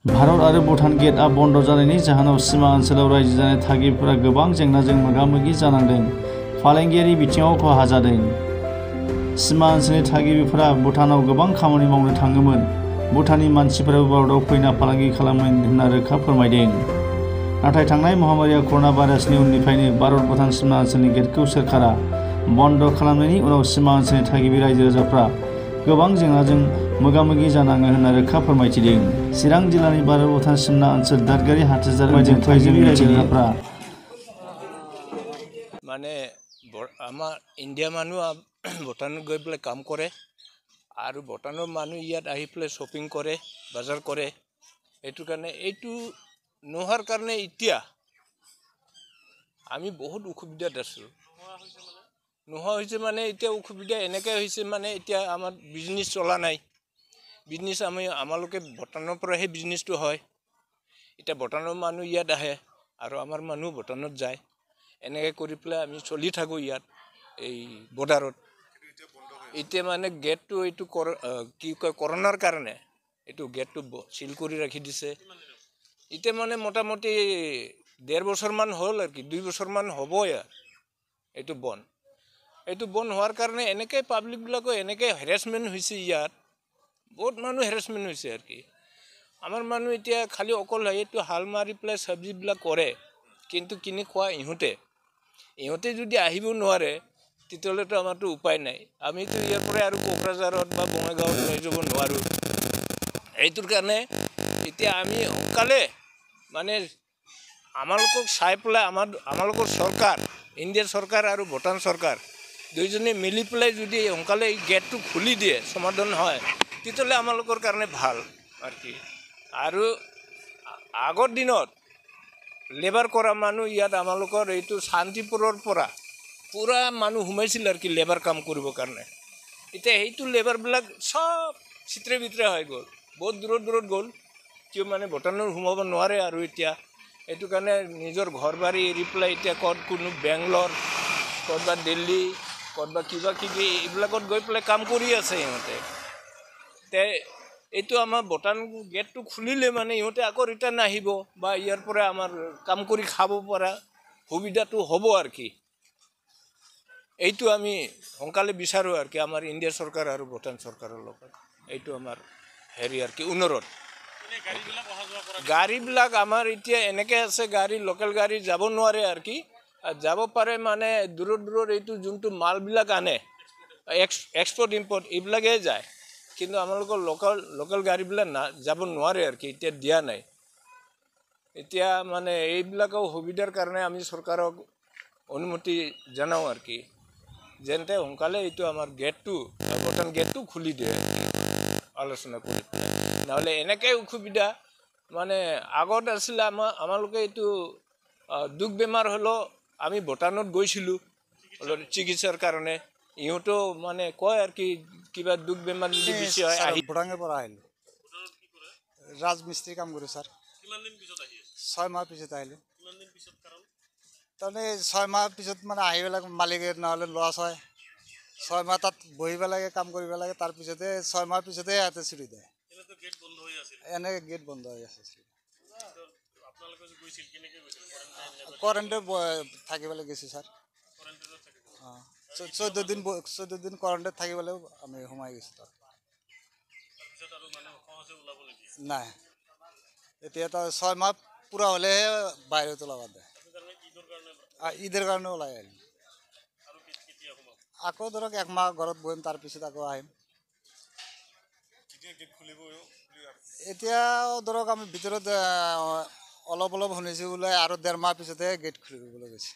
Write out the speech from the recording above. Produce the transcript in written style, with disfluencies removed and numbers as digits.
भारत आरो भुटान गेटआ बन्द जानायनि जाहोनाव सीमा ओनसोलाव रायजो जानाय थागिबिफोरा गोबां जेंनाजों मोगा-मोगि जानांदों। फालांगियारि बिथिङाव खहा जादों। सीमा ओनसोलनि थागिबिफोरा भुटानाव गोबां खामानि मावनो थाङोमोन। भुटाननि मानसिफोराबो भारताव फैना फालांगि खालामोमोन होनना रोखा फोरमायदों। नाथाय थांनाय महामारिया कर'ना भाइरासनि उननिफ्रायनो भारत-भुटान सीमा ओनसोलनि गेटखौ सोरखारा बन्द खालामनायनि उनाव सीमा ओनसोलनि थागिबि रायजो राजाफ्रा गोबां जेंनाजों मोगा-मोगि जानाङो होनना रोखा फोरमायथिदों। चिरां जिल्लानि भारत-भुटान सीमा ओनसोल दादगारि हाथाजार ओनसोलनिफ्राय जोंनि रायजोफोरा মানে আমাৰ ইণ্ডিয়া মানুহ ভূটানত গৈ পেলাই কাম কৰে আৰু ভূটানৰ মানুহ ইয়াত আহি পেলাই শ্বপিং কৰে, বজাৰ কৰে। এইটো কাৰণে এইটো নোহোৱাৰ কাৰণে এতিয়া আমি বহুত অসুবিধাত আছোঁ। নোহোৱা হৈছে মানে এতিয়া অসুবিধা এনেকৈ হৈছে মানে এতিয়া আমাৰ বিজনেছ চলা নাই। বিজনেছ আমালোকে ভূটানৰ পৰাহে বিজনেছটো হয়। এতিয়া ভূটানৰ মানুহ ইয়াত আহে আৰু আমাৰ মানুহ ভূটানত যায়। এনেকৈ কৰি পেলাই আমি চলি থাকোঁ ইয়াত এই বৰ্ডাৰত। এতিয়া মানে গেটটো এইটো কি কয় কৰোণাৰ কাৰণে এইটো গেটটো চিল কৰি ৰাখি দিছে। এতিয়া মানে মোটামুটি 1.5 বছৰমান হ'ল আৰু কি 2 বছৰমান হ'ব ইয়াত এইটো বন্ধ। এইটো বন্ধ হোৱাৰ কাৰণে এনেকৈ পাব্লিকবিলাকৰ এনেকৈ হেৰাছমেণ্ট হৈছে ইয়াত। বহুত মানুহ হেৰাছমেণ্ট হৈছে আৰু কি। আমাৰ মানুহ এতিয়া খালি অকল এইটো হাল মাৰি পেলাই চব্জিবিলাক কৰে, কিন্তু কিনি খোৱা ইহঁতে যদি আহিব নোৱাৰে তেতিয়াহ'লেতো আমাৰতো উপায় নাই। আমিতো ইয়াৰ পৰাই আৰু কোকৰাঝাৰত বা বঙাইগাঁৱত লৈ যাব নোৱাৰোঁ। এইটোৰ কাৰণে এতিয়া আমি সোনকালে মানে আমালোকক চাই পেলাই আমালোকৰ চৰকাৰ, ইণ্ডিয়াৰ চৰকাৰ আৰু ভূটান চৰকাৰ দুইজনে মিলি পেলাই যদি সোনকালে এই গেটটো খুলি দিয়ে, সমাধান হয়, তেতিয়াহ'লে আমালোকৰ কাৰণে ভাল আৰু কি। আৰু আগৰ দিনত লেবাৰ কৰা মানুহ ইয়াত আমালোকৰ এইটো শান্তিপুৰৰ পৰা পুৰা মানুহ সোমাইছিল আৰু কি লেবাৰ কাম কৰিবৰ কাৰণে। এতিয়া সেইটো লেবাৰবিলাক চব চিত্ৰে বিত্ৰে হৈ গ'ল, বহুত দূৰত গ'ল। কিয় মানে ভূটানত সোমাব নোৱাৰে আৰু এতিয়া এইটো কাৰণে নিজৰ ঘৰ বাৰী এৰি পেলাই এতিয়া কোনো বেংগলৰ, ক'ৰবাত দিল্লী, ক'ৰবাত কিবা কিবি এইবিলাকত গৈ পেলাই কাম কৰি আছে ইহঁতে। এইটো আমাৰ ভূটান গেটটো খুলিলে মানে ইহঁতে আকৌ ৰিটাৰ্ণ আহিব বা ইয়াৰ পৰা আমাৰ কাম কৰি খাব পৰা সুবিধাটো হ'ব আৰু কি। এইটো আমি সোনকালে বিচাৰোঁ আৰু কি আমাৰ ইণ্ডিয়া চৰকাৰ আৰু ভূটান চৰকাৰৰ লগত। এইটো আমাৰ হেৰি আৰু কি অনুৰোধ। গাড়ীবিলাক আমাৰ এতিয়া এনেকৈ আছে, গাড়ী লোকেল গাড়ী যাব নোৱাৰে আৰু কি। যাব পাৰে মানে দূৰত এইটো যোনটো মালবিলাক আনে এক্সপৰ্ট ইম্পৰ্ট এইবিলাকেই যায়, কিন্তু আমালোকৰ লোকেল গাড়ীবিলাক যাব নোৱাৰে আৰু কি, এতিয়া দিয়া নাই। এতিয়া মানে এইবিলাকৰ সুবিধাৰ কাৰণে আমি চৰকাৰক অনুমতি জনাওঁ আৰু কি, যেনে সোনকালে এইটো আমাৰ গেটটো ভূটান গেটটো খুলি দিয়ে আলোচনা কৰি। নহ'লে এনেকৈ অসুবিধা মানে আগত আছিলে আমালোকে এইটো দুখ বেমাৰ হ'লেও আমি ভূটানত গৈছিলোঁ চিকিৎসাৰ কাৰণে। ইহঁতো মানে কয় আৰু কি কিবা দুখ বেমাৰ যদি বেছি হয় ভূটানৰ পৰা আহিলোঁ। ৰাজমিস্ত্ৰী কাম কৰোঁ ছাৰ। 6 মাহ পিছত আহিলোঁ। তাৰমানে 6 মাহ পিছত মানে আহি পেলাই মালিকে নহ'লে লছ হয়। 6 মাহ তাত বহিব লাগে, কাম কৰিব লাগে, তাৰপিছতে 6 মাহ পিছতে ইয়াতে চুৰি দিয়ে। এনেকৈ গেট বন্ধ হৈ আছে। কোৱাৰেণ্টাইন থাকিবলৈ গৈছোঁ ছাৰ। 14 দিন কোৱাৰেণ্টাইন থাকিবলৈও আমি সোমাই গৈছোঁ তাত। নাই, এতিয়া তো 6 মাহ পূৰা হ'লেহে বাহিৰত ওলাব দিয়ে। ঈদৰ কাৰণে ওলাই আহিলোঁ। আকৌ ধৰক 1 মাহ ঘৰত বহিম, তাৰপিছত আকৌ আহিম। এতিয়া ধৰক আমি ভিতৰত অলপ শুনিছোঁ বোলে আৰু 1.5 মাহ পিছতহে গেট খুলিবলৈ গৈছে।